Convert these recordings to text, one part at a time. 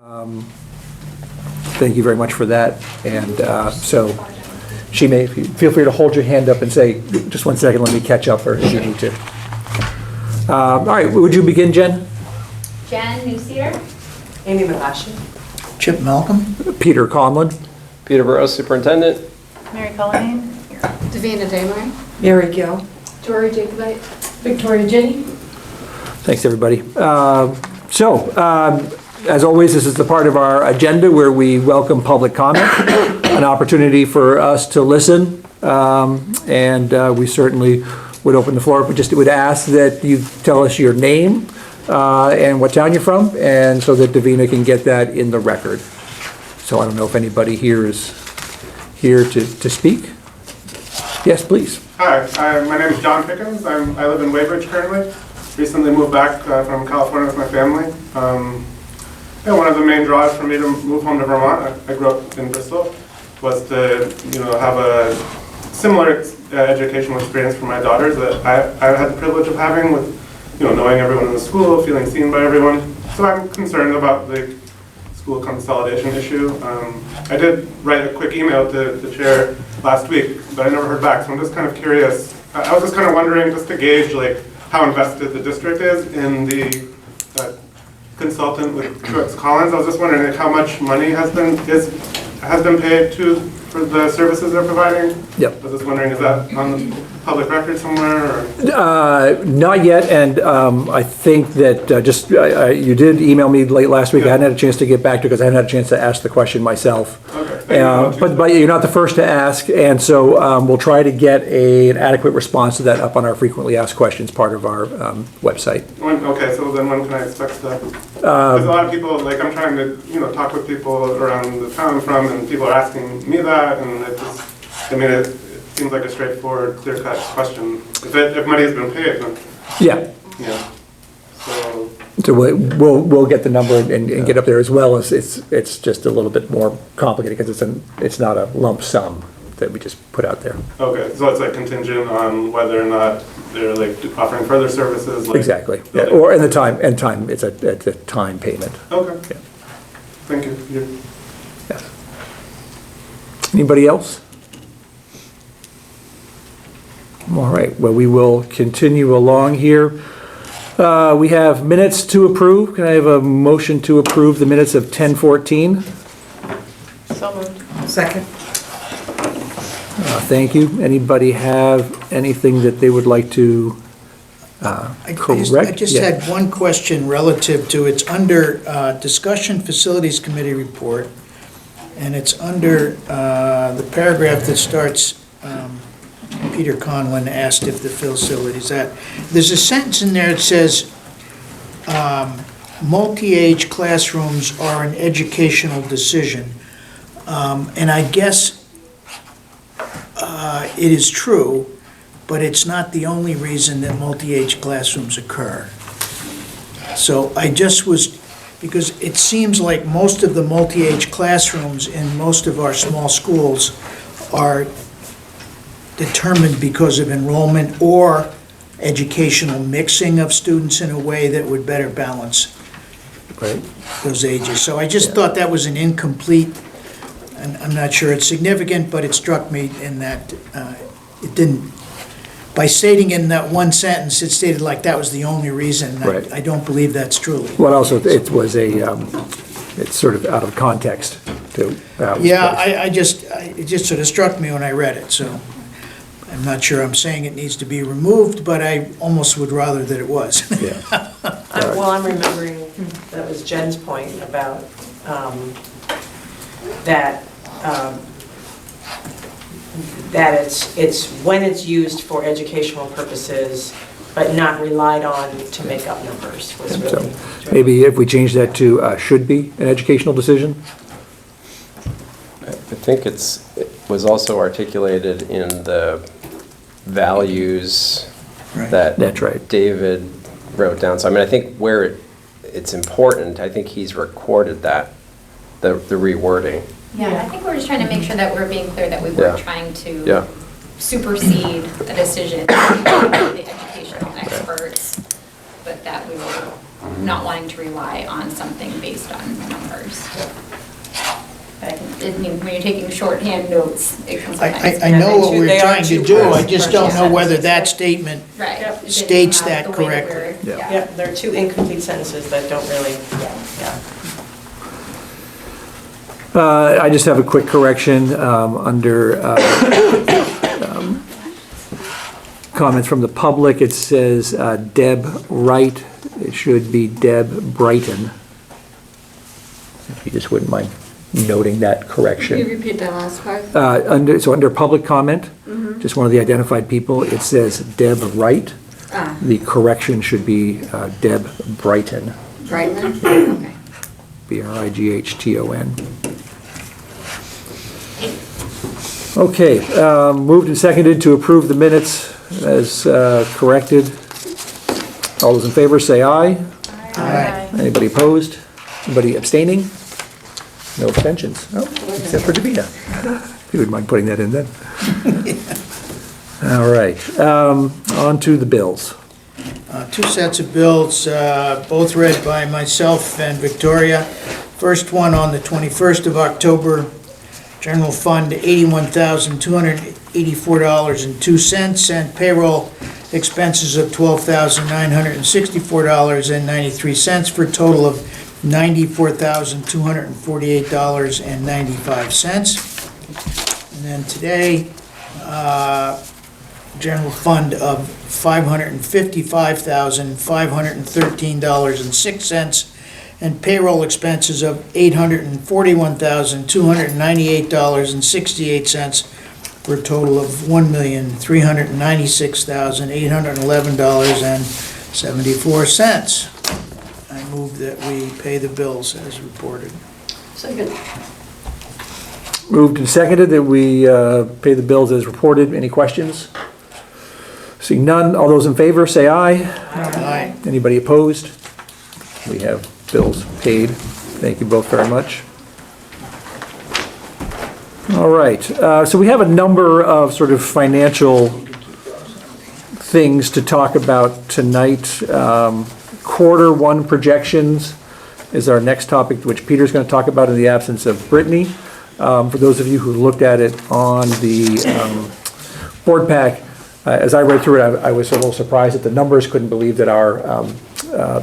Thank you very much for that. And so she may, feel free to hold your hand up and say, just 1 second, let me catch up, or if you need to. All right, would you begin, Jen? Jen Newseer. Amy Matashi. Chip Malcolm. Peter Conlon. Peter Burrows, Superintendent. Mary Cullinane. Davina Damar. Mary Gill. Tori Jacobite. Victoria Jenny. Thanks, everybody. As always, this is the part of our agenda where we welcome public comment, an opportunity for us to listen, and we certainly would open the floor. We just would ask that you tell us your name and what town you're from, and so that Davina can get that in the record. So I don't know if anybody here is here to speak. Yes, please. Hi, my name is John Pickens. I live in Weybridge currently. Recently moved back from California with my family. One of the main draws for me to move home to Vermont, I grew up in Bristol, was to have a similar educational experience for my daughters that I had the privilege of having, with knowing everyone in the school, feeling seen by everyone. So I'm concerned about the school consolidation issue. I did write a quick email to the chair last week, but I never heard back. So I'm just kind of curious. I was just kind of wondering, just to gauge how invested the district is in the consultant with Truex Collins. I was just wondering how much money has been paid for the services they're providing. Yep. I was just wondering, is that on the public record somewhere? Or? Not yet, and I think that you did email me late last week. Yeah. I hadn't had a chance to get back to, because I hadn't had a chance to ask the question myself. Okay. But you're not the first to ask, and so we'll try to get an adequate response to that up on our frequently asked questions part of our website. Okay, so then when can I expect that? Because a lot of people, I'm trying to talk with people around the town and people are asking me that, and it seems like a straightforward, clear-cut question. If money has been paid, then yeah. So we'll get the number and get up there, as well as it's just a little bit more complicated because it's not a lump sum that we just put out there. Okay, so it's contingent on whether or not they're offering further services. Exactly. Yeah. Or in the time it's a time payment. Okay. Yeah. Thank you. Yes. Anybody else? All right. Well, we will continue along here. We have minutes to approve. Can I have a motion to approve the minutes of 10:14? So moved. Second. Thank you. Anybody have anything that they would like to correct? I just had one question relative to, it's under Discussion Facilities Committee Report, and it's under the paragraph that starts, Peter Conlon asked if the facilities that. There's a sentence in there that says, multi-age classrooms are an educational decision. And I guess it is true, but it's not the only reason that multi-age classrooms occur. So I just was, because it seems like most of the multi-age classrooms in most of our small schools are determined because of enrollment or educational mixing of students in a way that would better balance those ages. So I just thought that was an incomplete, and I'm not sure it's significant, but it struck me in that it didn't, by stating in that one sentence, it stated like that was the only reason. Right. I don't believe that's truly. Well, also, it was it's sort of out of context too. Yeah, it just sort of struck me when I read it, so I'm not sure I'm saying it needs to be removed, but I almost would rather that it was. Yeah. Well, I'm remembering that was Jen's point about that it's when it's used for educational purposes, but not relied on to make up numbers. Was really, so maybe if we change that to should be an educational decision. I think it was also articulated in the values that That's right. David wrote down. So I think where it's important, I think he's recorded that, the rewording. Yeah, I think we're just trying to make sure that we're being clear that we weren't trying to supersede a decision of the educational experts. but that we were not wanting to rely on something based on numbers. But I mean, when you're taking shorthand notes, it can sometimes. I know what we're They are trying to two do, I words. just don't know whether that statement, Right. Yep. It didn't states have that the way correctly. we're- Yeah. Yeah, there are two incomplete sentences that don't really, yeah. I just have a quick correction under comments from the public. It says Deb Wright. It should be Deb Brighton. If you just wouldn't mind noting that Can you correction. repeat that last part? Under public comment, just one of the identified people, it says Deb Wright. Ah, The correction should be Deb Brighton, Brightman? Okay. Brighton. Okay, moved and seconded to approve the minutes as corrected. All those in favor say aye. Aye. Anybody opposed? Anybody abstaining? No abstentions. Oh, except for Davina. If you wouldn't mind putting that in then. All right, on to the bills. Two sets of bills, both read by myself and Victoria. First one on the 21st of October, General Fund, $81,284.02, and payroll expenses of $12,964.93, for a total of $94,248.95. And then today, general fund of $555,513.06, and payroll expenses of $841,298.68, for a total of $1,396,811.74. I move that we pay the bills as reported. Second. Moved and seconded that we pay the bills as reported. Any questions? Seeing none, all those in favor say aye. Aye. Anybody opposed? We have bills paid. Thank you both very much. All right, so we have a number of sort of financial things to talk about tonight. Quarter one projections is our next topic, which Peter's going to talk about in the absence of Brittany. For those of you who looked at it on the board pack, as I read through it, I was a little surprised at the numbers, couldn't believe that our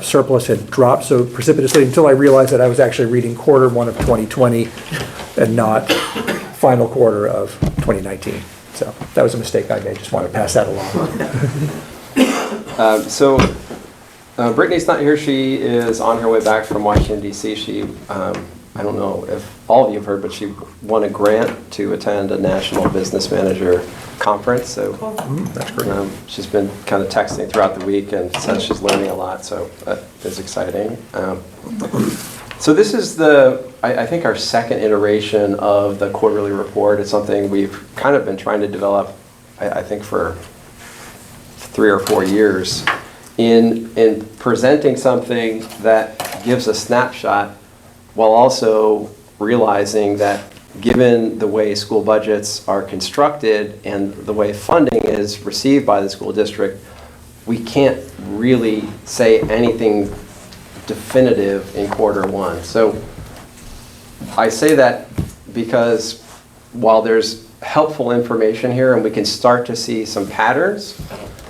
surplus had dropped so precipitously until I realized that I was actually reading quarter one of 2020 and not final quarter of 2019. So that was a mistake I made, just wanted to pass that along. Brittany's not here. She is on her way back from Washington, D.C. She, I don't know if all of you have heard, but she won a grant to attend a National Business Manager Conference. So That's great. she's been kind of texting throughout the week and says she's learning a lot, so that is exciting. So this is I think our second iteration of the quarterly report. It's something we've kind of been trying to develop, I think, for 3 or 4 years. In presenting something that gives a snapshot while also realizing that given the way school budgets are constructed and the way funding is received by the school district, we can't really say anything definitive in quarter one. So I say that because while there's helpful information here and we can start to see some patterns,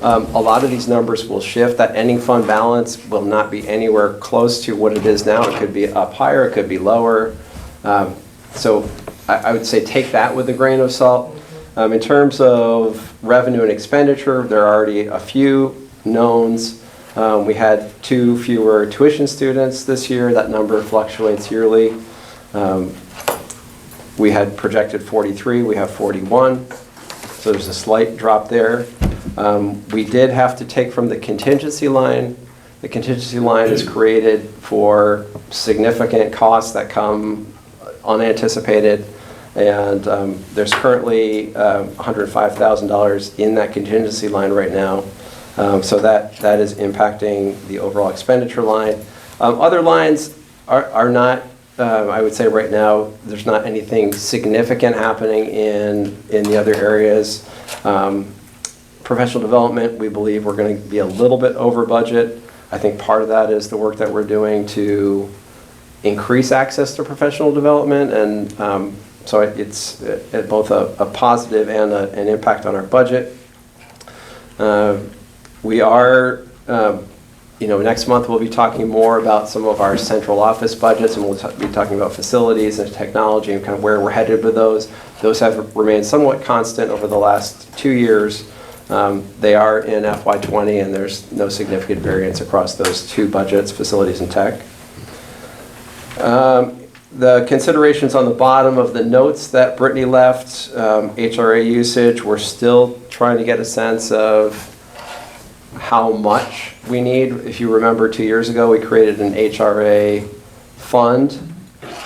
a lot of these numbers will shift. That ending fund balance will not be anywhere close to what it is now. It could be up higher, it could be lower. So I would say take that with a grain of salt. In terms of revenue and expenditure, there are already a few knowns. We had 2 fewer tuition students this year. That number fluctuates yearly. We had projected 43, we have 41. So there's a slight drop there. We did have to take from the contingency line. The contingency line is created for significant costs that come unanticipated. And there's currently $105,000 in that contingency line right now. So that is impacting the overall expenditure line. Other lines are not, I would say right now, there's not anything significant happening in the other areas. Professional development, we believe we're going to be a little bit over budget. I think part of that is the work that we're doing to increase access to professional development, and so it's both a positive and an impact on our budget. We are, next month we'll be talking more about some of our central office budgets, and we'll be talking about facilities and technology and kind of where we're headed with those. Those have remained somewhat constant over the last 2 years. They are in FY20, and there's no significant variance across those two budgets, facilities and tech. The considerations on the bottom of the notes that Brittany left, HRA usage, we're still trying to get a sense of how much we need. If you remember 2 years ago, we created an HRA fund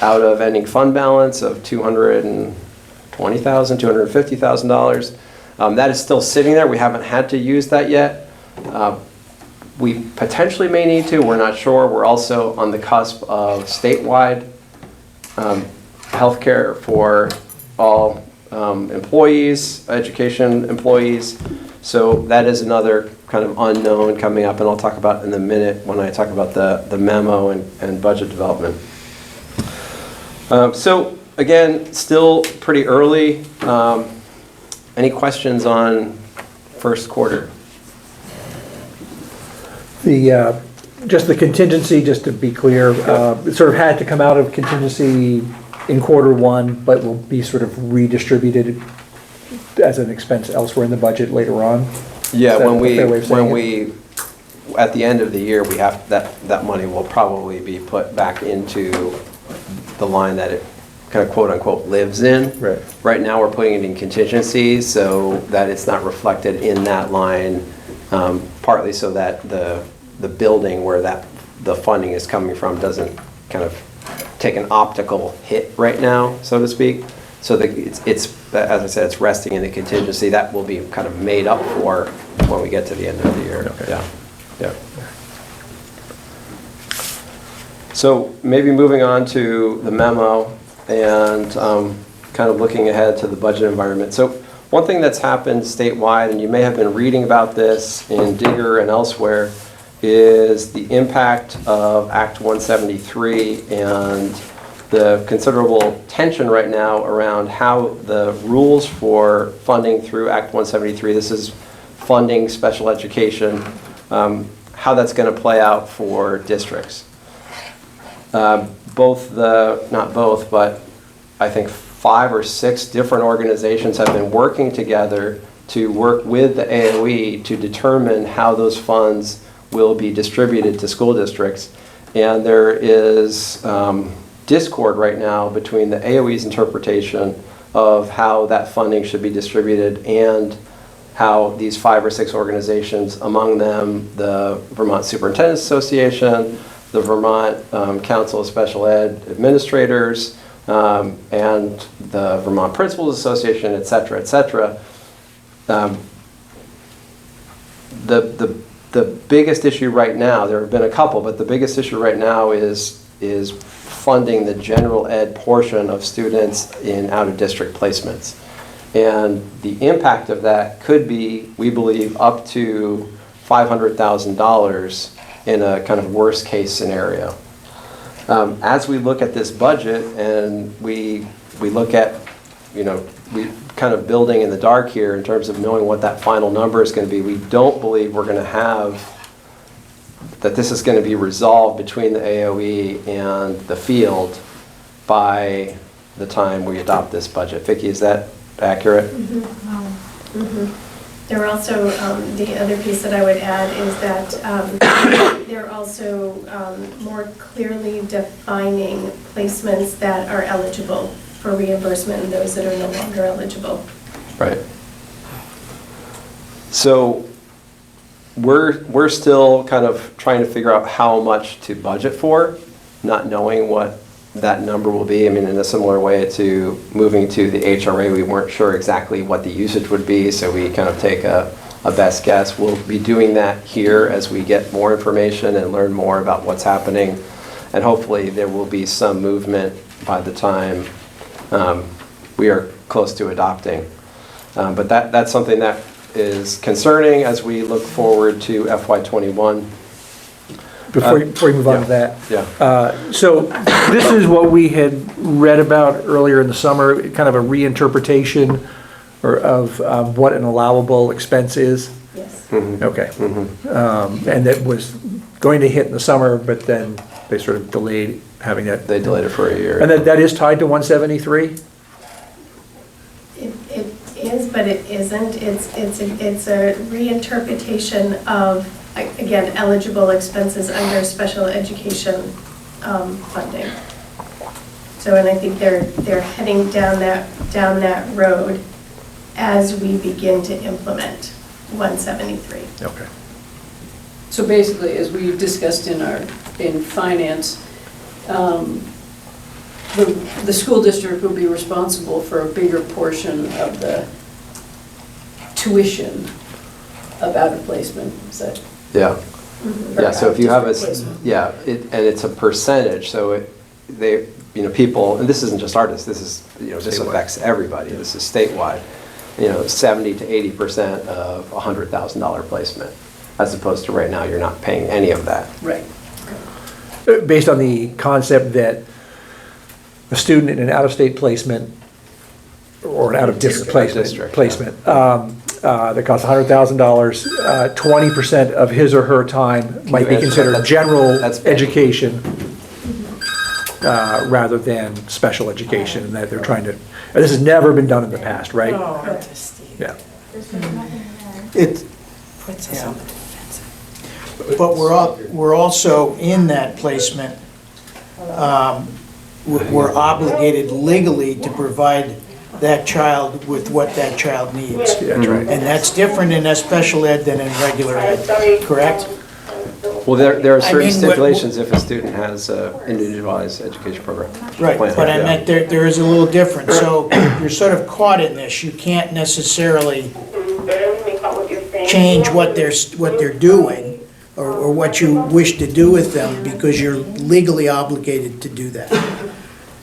out of ending fund balance of $220,000, $250,000. That is still sitting there. We haven't had to use that yet. We potentially may need to, we're not sure. We're also on the cusp of statewide healthcare for all employees, education employees. So that is another kind of unknown coming up, and I'll talk about in a minute when I talk about the memo and budget development. So again, still pretty early. Any questions on first quarter? Just the contingency, just to be clear, it sort of had to come out of contingency in quarter one, but will be sort of redistributed as an expense elsewhere in the budget later on? Yeah, Is that when a fair way of saying we, at the end of the year, we have, that money will probably be put back into the line that it kind of quote-unquote lives in. Right. Right now, we're putting it in contingency so that it's not reflected in that line, partly so that the building where the funding is coming from doesn't kind of take an optical hit right now, so to speak. So that it's as I said, it's resting in the contingency. That will be kind of made up for when we get to the end of the year. Okay. Yeah. So maybe moving on to the memo and kind of looking ahead to the budget environment. So one thing that's happened statewide, and you may have been reading about this in Digger and elsewhere, is the impact of Act 173 and the considerable tension right now around how the rules for funding through Act 173, this is funding special education, how that's going to play out for districts. Not both, but I think 5 or 6 different organizations have been working together to work with the AOE to determine how those funds will be distributed to school districts. And there is discord right now between the AOE's interpretation of how that funding should be distributed and how these 5 or 6 organizations, among them the Vermont Superintendents Association, the Vermont Council of Special Ed Administrators, and the Vermont Principals Association, et cetera, et cetera. The biggest issue right now, there have been a couple, but the biggest issue right now is funding the general ed portion of students in out-of-district placements. And the impact of that could be, we believe, up to $500,000 in a kind of worst-case scenario. As we look at this budget and we look at, we kind of building in the dark here in terms of knowing what that final number is going to be, we don't believe we're going to have, that this is going to be resolved between the AOE and the field by the time we adopt this budget. Vicki, is that accurate? There are also, the other piece that I would add is that they're also more clearly defining placements that are eligible for reimbursement and those that are no longer eligible. Right. So we're still kind of trying to figure out how much to budget for, not knowing what that number will be. I mean, in a similar way to moving to the HRA, we weren't sure exactly what the usage would be, so we kind of take a best guess. We'll be doing that here as we get more information and learn more about what's happening, and hopefully there will be some movement by the time we are close to adopting. But that's something that is concerning as we look forward to FY21. before we move on to that. Yeah. So this is what we had read about earlier in the summer, kind of a reinterpretation of what an allowable expense is. Yes. Okay. And that was going to hit in the summer, but then they sort of delayed having that. They delayed it for a year. And that is tied to 173? It is, but it isn't. It's a reinterpretation of, again, eligible expenses under special education funding. So, and I think they're heading down that road as we begin to implement 173. Okay. So basically, as we discussed in finance, the school district will be responsible for a bigger portion of the tuition of out-of-placement, is that? Yeah. Yeah, so if you have a, Placement. yeah, and it's a percentage, so people, and this isn't just artists, this is, this Statewide. affects everybody, this is statewide. 70 to 80% of a $100,000 placement, as opposed to right now, you're not paying any of that. Right. Based on the concept that a student in an out-of-state placement or an out-of-district District, placement that costs $100,000, 20% of his or her time might be considered general That's big. education rather than special education, and that they're trying to, this has never been done in the past, right? Oh, just Steve. Yeah. It, Puts us on the defensive. but we're also in that placement, we're obligated legally to provide that child with what that child needs. That's right. And that's different in a special ed than in regular ed, correct? Well, there are I certain mean, what- stipulations if a student has an individualized education program. Right, plan, but I yeah. meant there is a little difference, so you're sort of caught in this, you can't necessarily change what they're doing, or what you wish to do with them, because you're legally obligated to do that.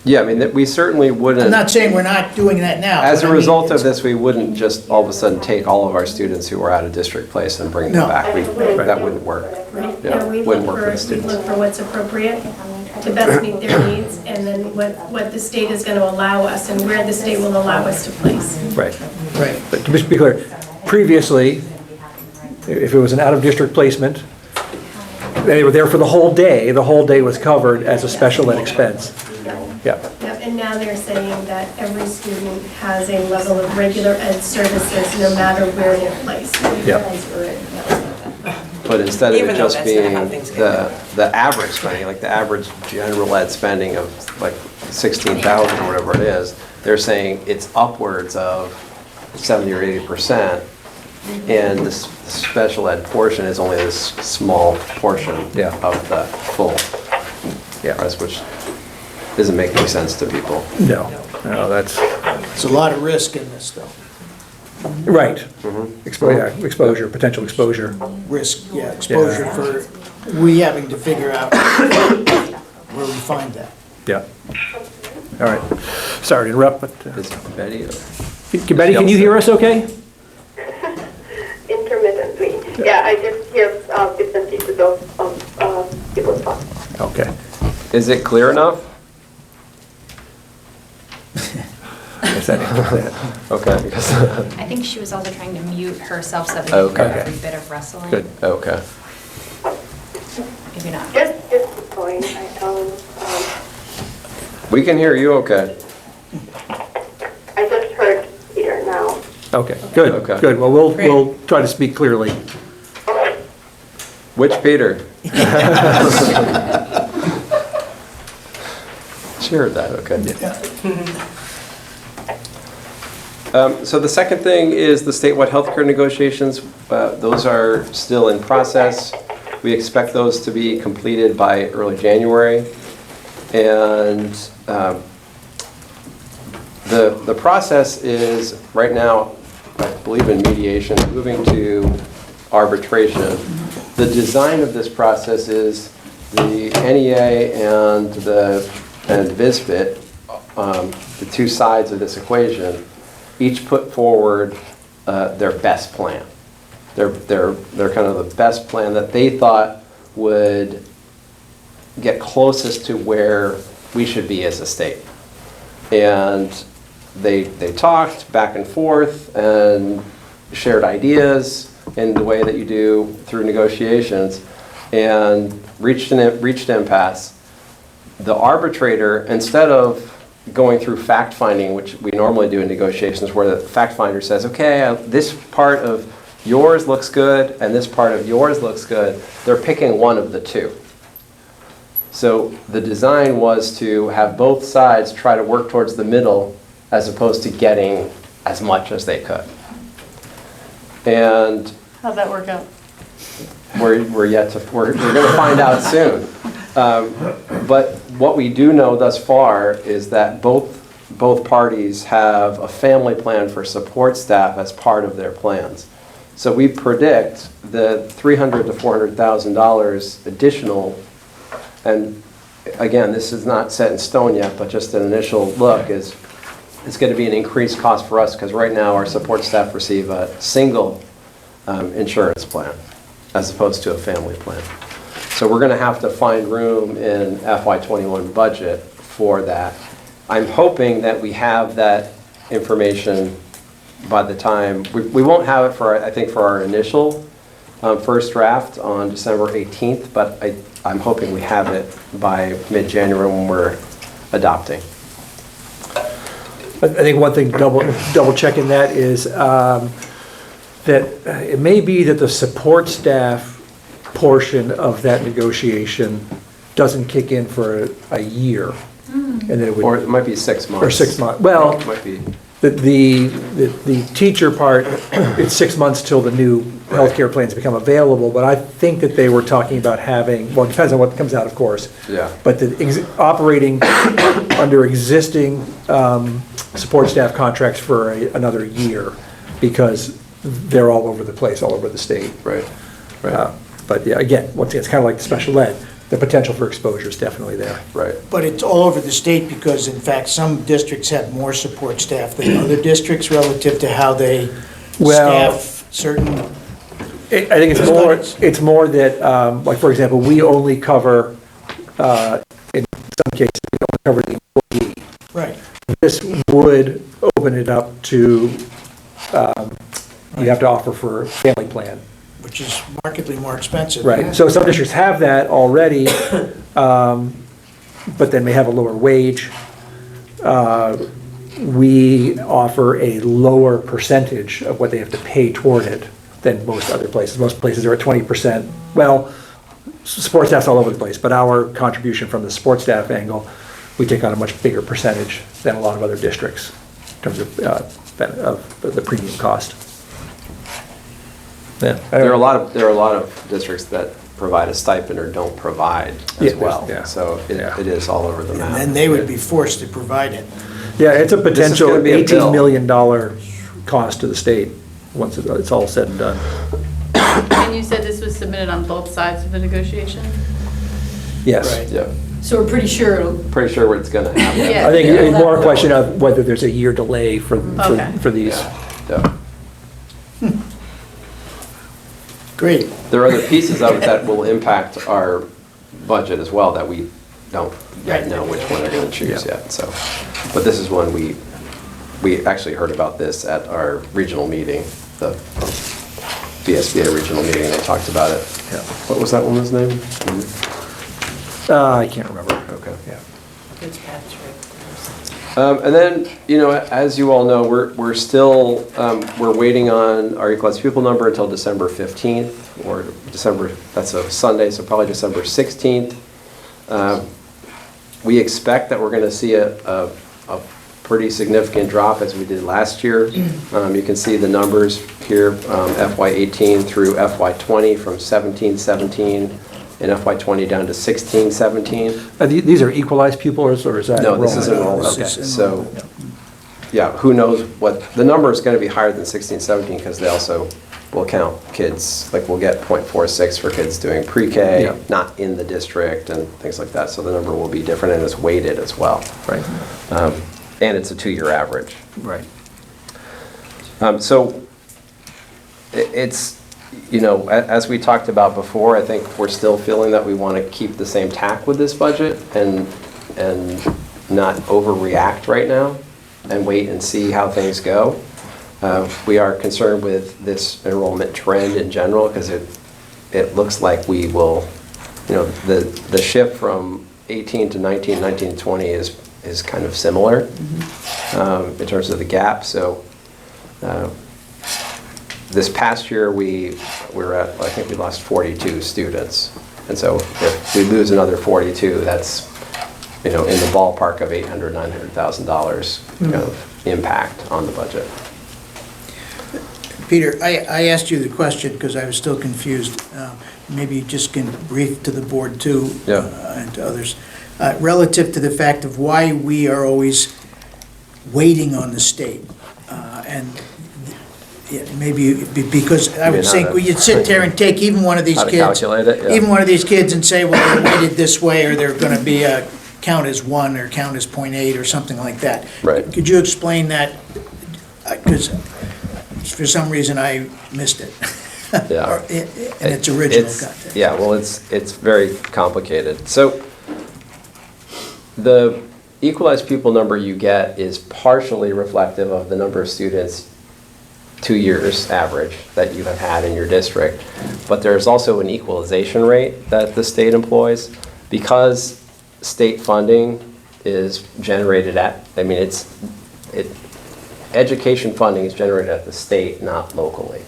Yeah, I mean, we certainly wouldn't. I'm not saying we're not doing that now. As but a I mean, result of it's- this, we wouldn't just all of a sudden take all of our students who are out of district place and bring them No. back. That wouldn't work. Right, Yeah, and we wouldn't look work for the we students. look for what's appropriate to best meet their needs, and then what the state is going to allow us, and where the state will allow us to place. Right. Right, But to be clear, previously, if it was an out-of-district placement, they were there for the whole day was covered as a special ed expense. Yeah, Yep, and now they're saying that every student has a level of regular ed services, no matter where they're placed. yeah. But instead of Even it though just that's not being how things get the average spending, like the average general ed spending of like 16,000 or whatever it is, they're saying it's upwards of 70 or 80%. And this special ed portion is only this small portion Yeah. of the full Yeah. price, which doesn't make any sense to people. No, that's, it's a lot of risk in this, though. right. Exposure, potential exposure. Risk, yeah, exposure for, we having to figure out where we find that. Yeah. All right. Sorry to interrupt, but, Is Betty? Betty, can you hear us okay? Intermittently. Yeah, I just hear bits and pieces of people's talk. Okay. Is it clear enough? Guess that answers that. Okay. because- I think she was also trying to mute herself so that we Okay. could hear every bit of rustling. Good. Okay. Maybe not. Just keep going. We can hear you okay. I just heard Peter now. Okay, good, Okay. good. Well, we'll try to speak clearly. Which Peter? She heard that, okay. So the second thing is the statewide healthcare negotiations. Those are still in process. We expect those to be completed by early January. And the process is, right now, I believe in mediation, moving to arbitration. The design of this process is the NEA and VISBIT, the two sides of this equation, each put forward their best plan. They're kind of the best plan that they thought would get closest to where we should be as a state. And they talked back and forth and shared ideas in the way that you do through negotiations, and reached impasse. The arbitrator, instead of going through fact-finding, which we normally do in negotiations, where the fact finder says, okay, this part of yours looks good and this part of yours looks good, they're picking one of the two. So the design was to have both sides try to work towards the middle as opposed to getting as much as they could. And How'd that work out? we're going to find out soon. But what we do know thus far is that both parties have a family plan for support staff as part of their plans. So we predict the $300,000 to $400,000 additional, and again, this is not set in stone yet, but just an initial look is it's going to be an increased cost for us, because right now our support staff receive a single insurance plan as opposed to a family plan. So we're going to have to find room in FY21 budget for that. I'm hoping that we have that information by the time, we won't have it for, I think, for our initial first draft on December 18th, but I'm hoping we have it by mid-January when we're adopting. I think one thing double checking that is that it may be that the support staff portion of that negotiation doesn't kick in for a year. And then it would, Or it might be 6 months. or 6 months. Well, It might be. the teacher part, it's 6 months till the new healthcare plans become available, but I think that they were talking about having, well, it depends on what comes out, of course. Yeah. But operating under existing support staff contracts for another year, because they're all over the place, all over the state. Right, right, But yeah, again, once again, it's kind of like the special ed. The potential for exposure is definitely there. right. But it's all over the state because, in fact, some districts have more support staff than other districts relative to how they Well- staff certain, I think it's more that, like, for example, we only cover, in some cases, we only cover the employee. right. This would open it up to, you have to offer for a family plan. Which is markedly more expensive. Right, so some districts have that already, but then may have a lower wage. We offer a lower percentage of what they have to pay toward it than most other places. Most places are at 20%. Well, support staff's all over the place, but our contribution from the support staff angle, we take on a much bigger percentage than a lot of other districts in terms of the premium cost. Yeah. There are a lot of districts that provide a stipend or don't provide Yeah, as well. yeah. So Yeah. it is all over the map. And then they would be forced to provide it. Yeah, it's a potential gonna be a bill. $18 million cost to the state once it's all said and done. And you said this was submitted on both sides of the negotiation? Yes. Right. Yeah, So we're pretty sure it'll, pretty sure what it's going to happen. Yeah. I think it's more a question of whether there's a year delay for these. Yeah. Great. There are other pieces of it that will impact our budget as well that we don't yet know which one they're going to choose Yeah. yet, so. But this is one we actually heard about this at our regional meeting, the VSBA regional meeting, they talked about it. Yeah. What was that woman's name? I can't remember. Okay. Yeah. And then, as you all know, we're still, we're waiting on our equalized pupil number until December 15th, or December, that's a Sunday, so probably December 16th. We expect that we're going to see a pretty significant drop as we did last year. You can see the numbers here, FY18 through FY20, from 1717 in FY20 down to 1617. These are equalized pupils, or is that? No, this is enrollment? enrollment. Okay. So, yeah, who knows what, the number is going to be higher than 1617 because they also will count kids, like we'll get .46 for kids doing pre-K, Yeah. not in the district and things like that. So the number will be different and it's weighted as well. Right, And it's a 2-year average. right. So it's as we talked about before, I think we're still feeling that we want to keep the same tack with this budget and not overreact right now and wait and see how things go. We are concerned with this enrollment trend in general because it looks like we will, the shift from 18 to 19, 19 to 20 is kind of similar in terms of the gap. So this past year we lost 42 students. And so if we lose another 42, that's, in the ballpark of $800,000, $900,000 of impact on the budget. Peter, I asked you the question because I was still confused. Maybe you just can brief to the board too, and to others, relative to the fact of why we are always waiting on the state. And maybe because I would think you'd sit there and take even one of these kids, calculate it, yeah. even one of these kids and say, well, they're weighted this way, or they're going to be a count as 1 or count as 0.8 or something like that. Right. Could you explain that? Because for some reason I missed it. Yeah. Or in its original context. Yeah, well, it's very complicated. So the equalized pupil number you get is partially reflective of the number of students 2 years average that you have had in your district. But there's also an equalization rate that the state employs because state funding is generated education funding is generated at the state, not locally.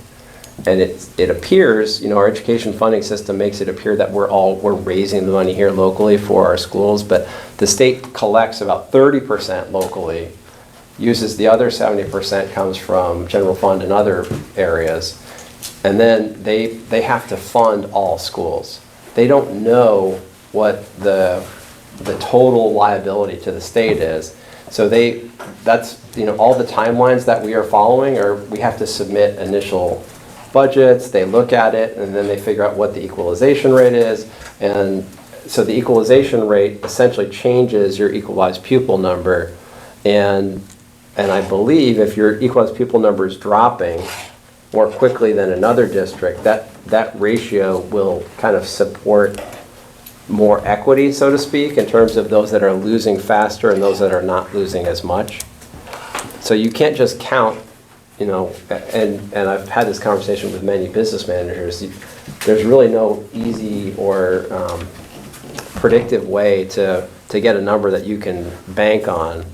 And it appears, our education funding system makes it appear that we're raising the money here locally for our schools, but the state collects about 30% locally, uses the other 70% comes from general fund and other areas, and then they have to fund all schools. They don't know what the total liability to the state is. So that's all the timelines that we are following we have to submit initial budgets, they look at it, and then they figure out what the equalization rate is. And so the equalization rate essentially changes your equalized pupil number. And I believe if your equalized pupil number is dropping more quickly than another district, that ratio will kind of support more equity, so to speak, in terms of those that are losing faster and those that are not losing as much. So you can't just count, and I've had this conversation with many business managers, there's really no easy or predictive way to get a number that you can bank on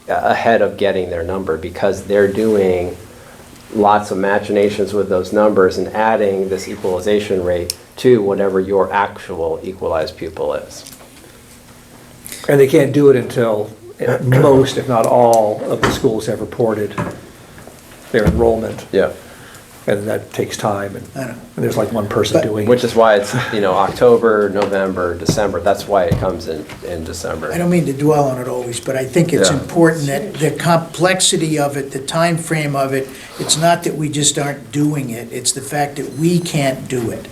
ahead of getting their number, because they're doing lots of machinations with those numbers and adding this equalization rate to whatever your actual equalized pupil is. And they can't do it until most, if not all, of the schools have reported their enrollment. Yeah. And that takes time, and I know. there's like one person doing it. Which is why it's, October, November, December. That's why it comes in December. I don't mean to dwell on it always, but I think it's Yeah. important that the complexity of it, the time frame of it, it's not that we just aren't doing it, it's the fact that we can't do it.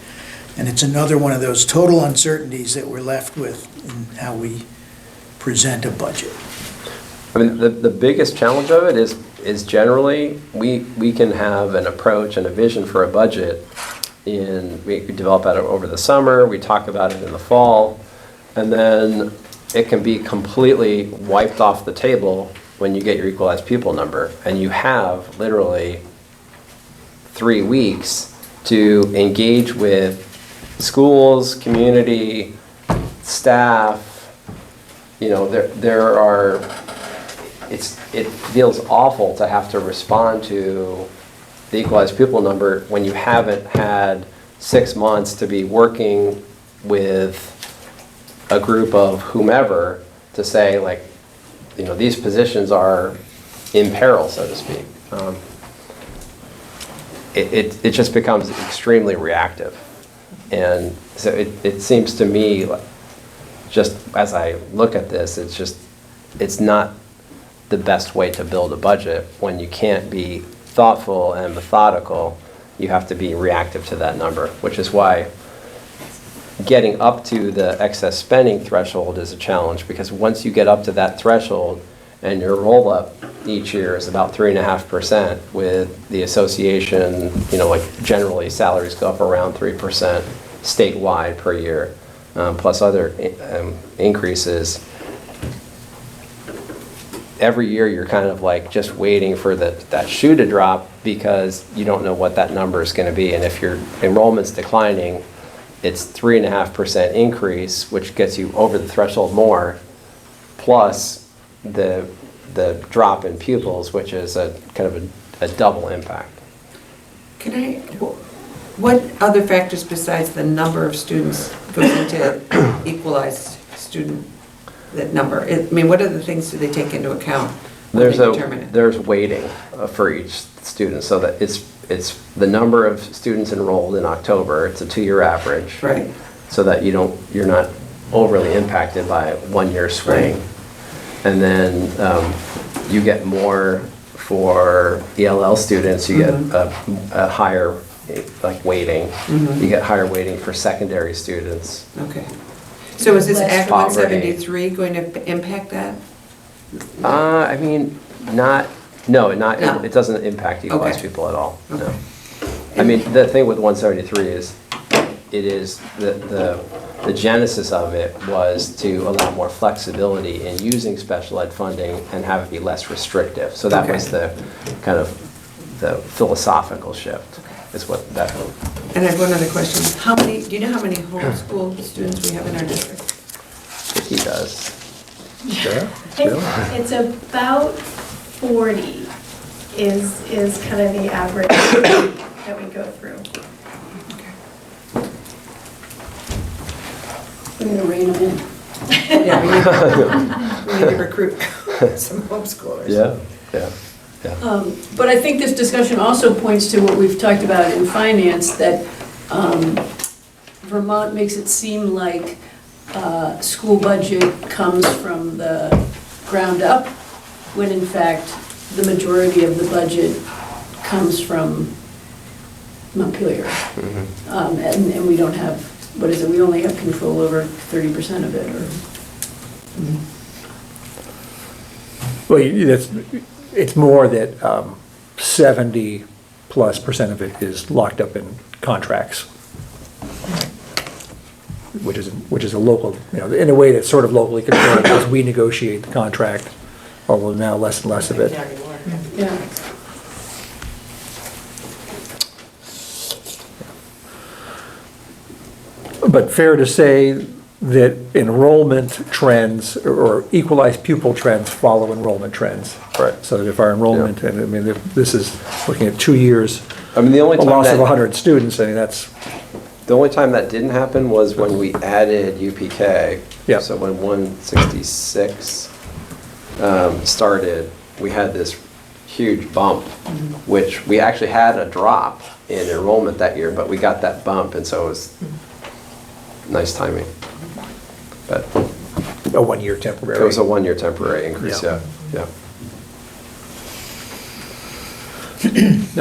And it's another one of those total uncertainties that we're left with in how we present a budget. I mean, the biggest challenge of it is generally, we can have an approach and a vision for a budget we develop it over the summer, we talk about it in the fall, and then it can be completely wiped off the table when you get your equalized pupil number. And you have literally 3 weeks to engage with schools, community, staff. It feels awful to have to respond to the equalized pupil number when you haven't had 6 months to be working with a group of whomever to say, these positions are in peril, so to speak. It just becomes extremely reactive. And so it seems to me, just as I look at this, it's not the best way to build a budget. When you can't be thoughtful and methodical, you have to be reactive to that number, which is why getting up to the excess spending threshold is a challenge, because once you get up to that threshold, And your roll-up each year is about 3.5%, with the association, like generally salaries go up around 3% statewide per year, plus other increases. Every year you're kind of like just waiting for that shoe to drop because you don't know what that number is going to be. And if your enrollment's declining, it's 3.5% increase, which gets you over the threshold more, plus the drop in pupils, which is a kind of a double impact. What other factors besides the number of students goes into equalized student, that number? I mean, what other things do they take into account when they determine it? There's weighting for each student, so that it's the number of students enrolled in October. It's a 2-year average. Right. So that you're not overly impacted by 1 year swing. Right. And then you get more for ELL students. You get a higher weighting. You get higher weighting for secondary students. Okay. So is this Less Act poverty. 173 going to impact that? I mean, not. No. It doesn't impact equalized Okay. people at all. No. Okay. I mean, the thing with 173 is, it is the genesis of it was to allow more flexibility in using special ed funding and have it be less restrictive. So that Okay. was the kind of the philosophical shift, is what that. And I have one other question. Do you know how many homeschool students we have in our district? He does. It's about 40 is kind of the average that we go through. We're going to rein them in. Yeah, we need to recruit some homeschoolers. Yeah. But I think this discussion also points to what we've talked about in finance, that Vermont makes it seem like school budget comes from the ground up, when in fact, the majority of the budget comes from Montpelier. And we don't have, what is it, we only have control over 30% of it, or? Well, it's more that 70+% of it is locked up in contracts, which is a local, in a way that's sort of locally controlled, because we negotiate the contract, although now less and less of it. Not anymore. Yeah. But fair to say that enrollment trends or equalized pupil trends follow enrollment trends. Right. So that if our enrollment, and I mean, if this is looking at 2 years, I mean, the only a time loss of that 100 students, I mean, that's, The only time that didn't happen was when we added UPK. Yeah. So when 166 started, we had this huge bump, which we actually had a drop in enrollment that year, but we got that bump, and so it was nice timing. But a 1 year temporary. it was a 1 year temporary increase, Yeah. yeah.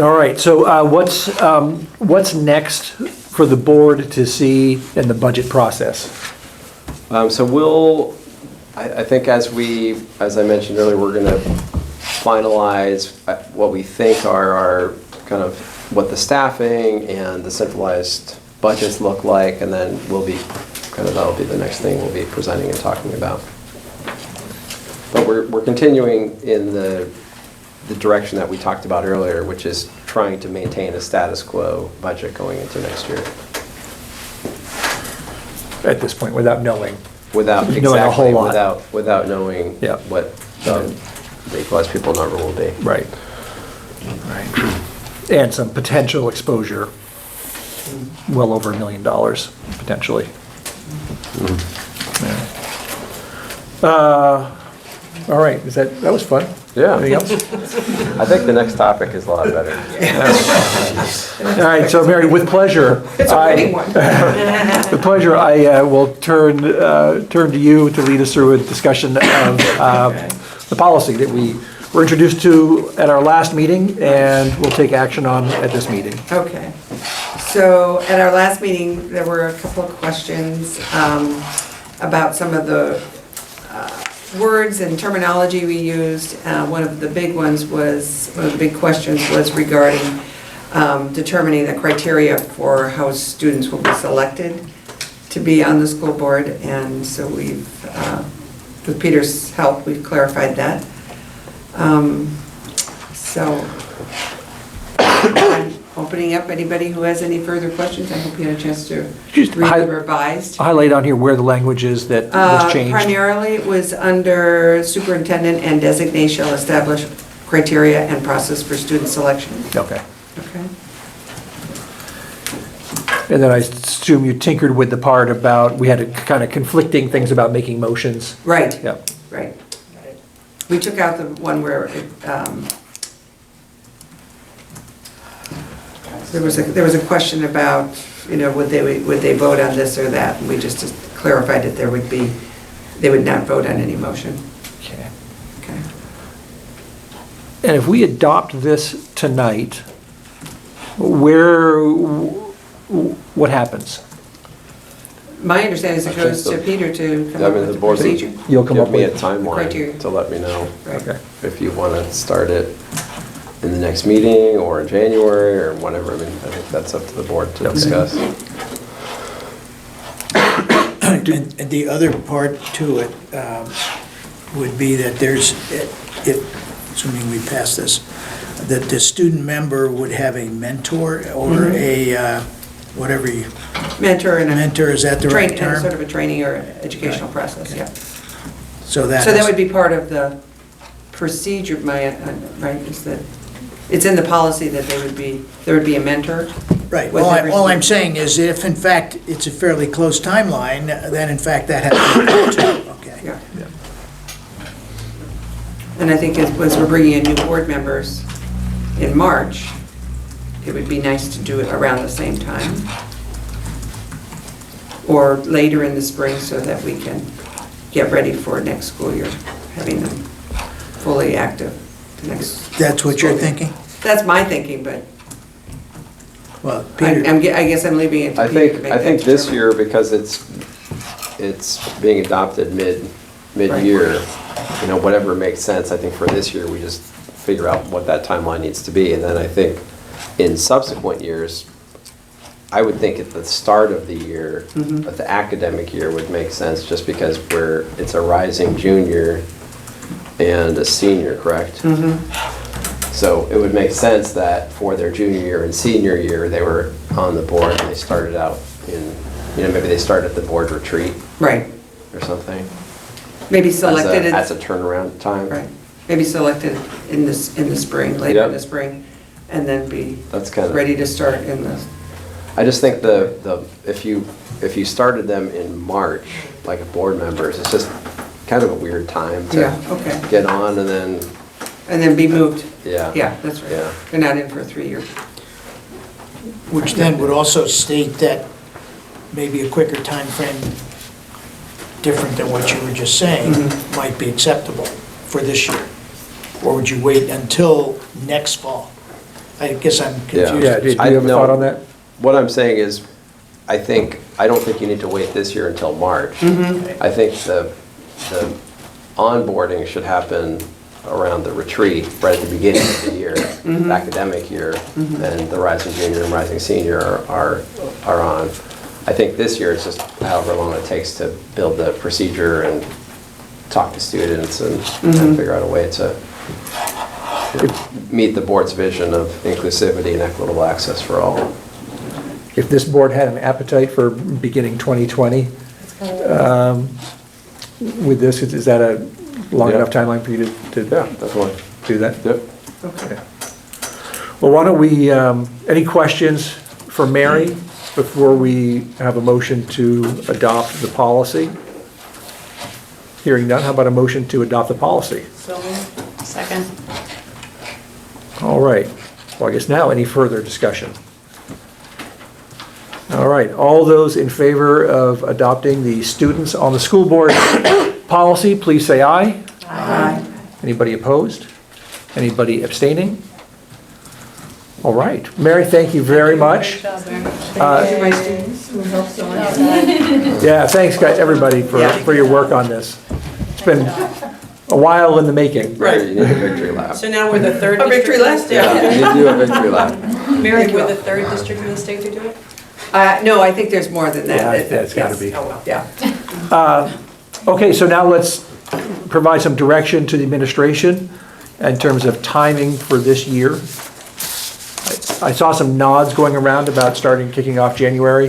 All right, so what's next for the board to see in the budget process? So I think as I mentioned earlier, we're going to finalize what we think are our kind of what the staffing and the centralized budgets look like, and then that'll be the next thing we'll be presenting and talking about. But we're continuing in the direction that we talked about earlier, which is trying to maintain a status quo budget going into next year. At this point, without knowing. Without Knowing a whole lot. without knowing Yeah. what the equalized pupil number will be. Right. Right. And some potential exposure, well over $1 million, potentially. Yeah. All right, that was fun. Yeah. Anything else? I think the next topic is a lot better. All right, so Mary, with pleasure. It's a winning one. With pleasure, I will turn to you to lead us through a discussion of the policy that we were introduced to at our last meeting and we'll take action on at this meeting. Okay. So at our last meeting, there were a couple of questions about some of the words and terminology we used, one of the big questions was regarding determining the criteria for how students will be selected to be on the school board, and so we've, with Peter's help, we've clarified that. So, I'm opening up anybody who has any further questions. I hope you had a chance to Just read the revised. Highlight on here where the language is that was changed. Primarily, it was under superintendent and designate shall establish criteria and process for student selection. Okay. Okay. And then I assume you tinkered with the part about, we had kind of conflicting things about making motions. Right. Yep. Right. We took out the one where there was a question about, would they vote on this or that? And we just clarified that they would not vote on any motion. Okay. Okay. And if we adopt this tonight, what happens? My understanding is it goes to Peter to come up with The the board procedure. You'll come up give me a with criteria. timeline to let me know Right. Okay. if you want to start it in the next meeting or in January or whatever. I mean, I think that's up to the board to Okay. discuss. And the other part to it would be that there's, assuming we pass this, that the student member would have a mentor or a, whatever you, Mentor and a. mentor, is that the right Train, and term? sort of a training or educational process, Okay. yeah. So that. So that would be part of the procedure, right, is that, it's in the policy that there would be a mentor. Right, with every all I'm student. saying is if in fact it's a fairly close timeline, then in fact that has to be too, okay. Yeah. And I think as we're bringing in new board members in March, it would be nice to do it around the same time. Or later in the spring so that we can get ready for next school year, having them fully active the next. That's what you're school year. thinking? That's my thinking, but Well, I Peter, guess I'm leaving it to I Peter to think, make I that think this determination. year, because it's being adopted mid-year, whatever makes sense, I think for this year, we just figure out what that timeline needs to be. And then I think in subsequent years, I would think at the start of the year, at the academic year would make sense just because it's a rising junior and a senior, correct? So it would make sense that for their junior year and senior year, they were on the board and they started out in, maybe they started at the board retreat Right, or something. maybe selected. As a turnaround time. Right, maybe selected in the spring, later in Yep. the spring, and then be That's kind of. ready to start in the, I just think if you started them in March, like a board members, it's just kind of a weird time yeah, to okay. get on and then, And then be moved. yeah. Yeah, that's right. Yeah. They're not in for a 3-year. which then would also state that maybe a quicker time frame, different than what you were just saying, might be acceptable for this year. Or would you wait until next fall? I guess I'm confused. Yeah, do you have a no, thought on that? What I'm saying is, I don't think you need to wait this year until March. I think the onboarding should happen around the retreat, right at the beginning of the year, the academic year, and the rising junior and rising senior are on. I think this year it's just however long it takes to build the procedure and talk to students and figure out a way to meet the board's vision of inclusivity and equitable access for all. If this board had an appetite for beginning 2020, with this, is that a long Yeah. enough timeline for you to Yeah, definitely. do that? Yep. Okay. Well, why don't we, any questions for Mary before we have a motion to adopt the policy? Hearing none, how about a motion to adopt the policy? Second. All right. Well, I guess now, any further discussion? All right, all those in favor of adopting the students on the school board policy, please say aye. Aye. Anybody opposed? Anybody abstaining? All right. Mary, thank you very much. Thank you to my students who helped so much. Yeah, thanks, guys, everybody, Yeah. for your work on this. It's been a while in the making. Right, you need a victory lap. So now we're the third A victory district in the lap? state. Yeah, you need to do a victory lap. Mary, we're the third district in the state to do it? No, I think there's more than that. Yeah, it's gotta be. Oh, well. Yeah. Okay, so now let's provide some direction to the administration in terms of timing for this year. I saw some nods going around about kicking off January.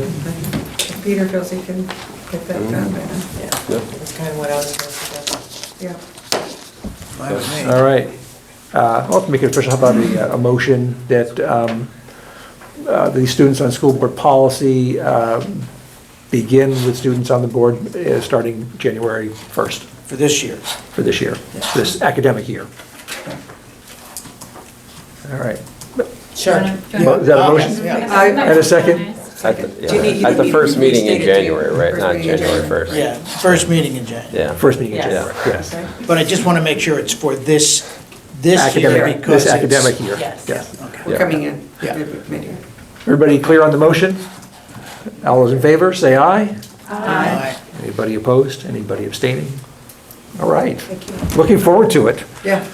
Peter feels he can get that done by then. That's kind of what I was going to suggest. Yeah. Fine with me. All right. I'll have to make it official. How about a motion that the students on school board policy begin with students on the board starting January 1st For this year. for this year, this academic year. All right. Sure. Is that a motion? Yeah. And a second? At the, Do you need- you at the need first to meeting in restate it to you? January, right, First not meeting in January January. 1st. Yeah, first meeting in January. Yeah. First meeting in Yes. January, yes. But I just want to make sure it's for this year Academic, because this it's... academic year. Yes. Yes. We're Yeah. coming in. Yeah. Meeting. Everybody clear on the motion? All those in favor, say aye. Aye. Anybody opposed? Anybody abstaining? All right. Looking forward to it. Yeah.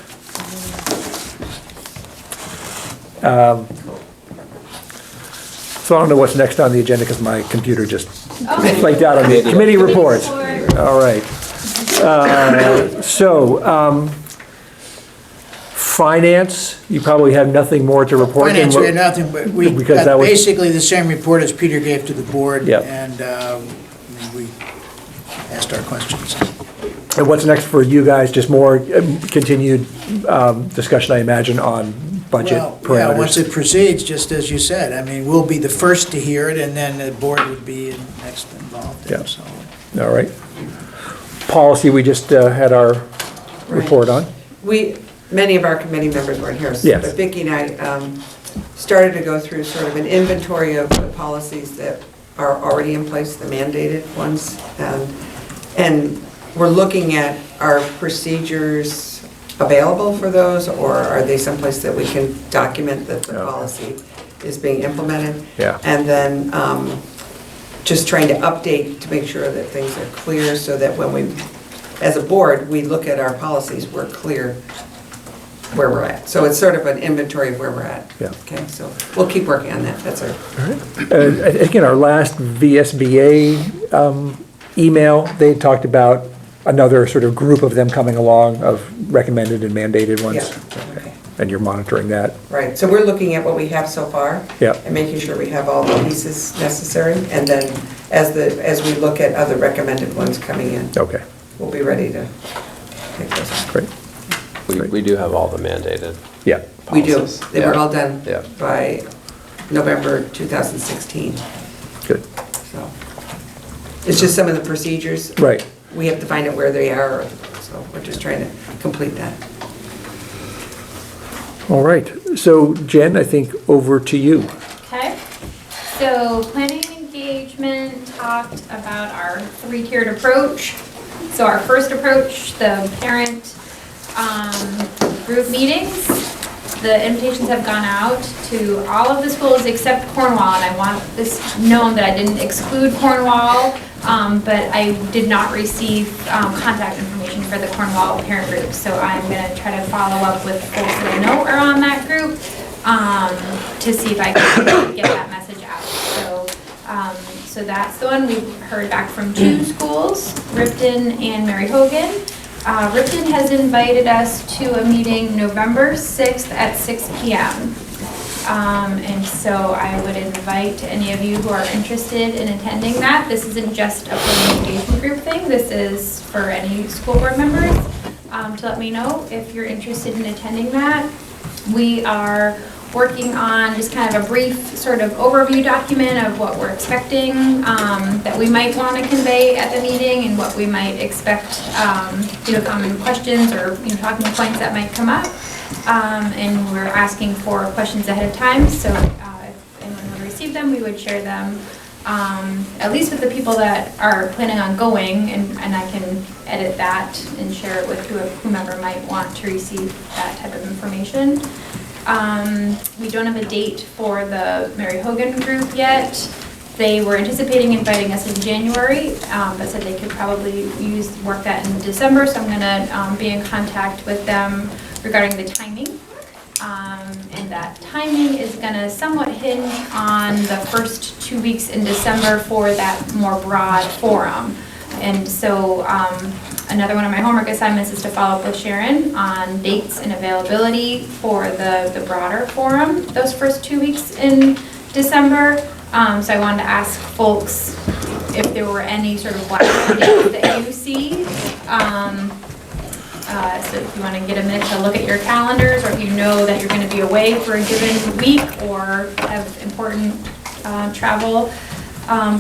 So I don't know what's next on the agenda because my computer just Okay. flaked out on me. Committee reports. All right. Finance, you probably have nothing more to report. than Finance, what- we had nothing, but we Because that got was- basically the same report as Peter gave to the board. Yep. And we asked our questions. And what's next for you guys? Just more continued discussion, I imagine, on budget Well, yeah, once parameters? it proceeds, just as you said, I mean, we'll be the first to hear it, and then the board would be next involved. Yeah. So All right. Policy, we just had our report on. Many of our committee members weren't here. Yes. But Vicki and I started to go through sort of an inventory of the policies that are already in place, the mandated ones. And we're looking at, are procedures available for those, or are they someplace that we can document that the Okay. policy is being implemented? Yeah. And then just trying to update to make sure that things are clear, so that when we, as a board, we look at our policies, we're clear where we're at. So it's sort of an inventory of where we're at. Yeah. Okay, so we'll keep working on that. That's our, I think in our last VSBA email, they had talked about another sort of group of them coming along of recommended and mandated ones. Yeah. Okay. And you're monitoring that. right. So we're looking at what we have so far. Yeah. And making sure we have all the pieces necessary. And then as we look at other recommended ones coming in, Okay, we'll be ready to take those on. great. We do have all the mandated Yeah, We do. policies. They were Yeah. all done Yeah. by November 2016. good. So it's just some of the procedures. Right. We have to find out where they are, so we're just trying to complete that. All right. So Jen, I think over to you. Okay, so planning and engagement talked about our three-tiered approach. So our first approach, the parent group meetings, the invitations have gone out to all of the schools except Cornwall, and I want this known that I didn't exclude Cornwall, but I did not receive contact information for the Cornwall parent group. So I'm gonna try to follow up with folks that I know are on that group to see if I can get that message out. So that's the one. We've heard back from two schools, Ripton and Mary Hogan. Ripton has invited us to a meeting November 6th at 6 p.m. And so I would invite any of you who are interested in attending that. This isn't just a planning engagement group thing. This is for any school board members to let me know if you're interested in attending that. We are working on just kind of a brief sort of overview document of what we're expecting that we might want to convey at the meeting and what we might expect, common questions or, talking points that might come up. And we're asking for questions ahead of time, so if anyone would receive them, we would share them, at least with the people that are planning on going, and I can edit that and share it with whomever might want to receive that type of information. We don't have a date for the Mary Hogan group yet, They were anticipating inviting us in January, but said they could probably work that in December, so I'm gonna be in contact with them regarding the timing. And that timing is gonna somewhat hinge on the first 2 weeks in December for that more broad forum. And so, another one of my homework assignments is to follow up with Sharon on dates and availability for the broader forum, those first 2 weeks in December. So I wanted to ask folks if there were any sort of black dates that you see. So if you want to get a minute to look at your calendars, or if you know that you're going to be away for a given week or have important travel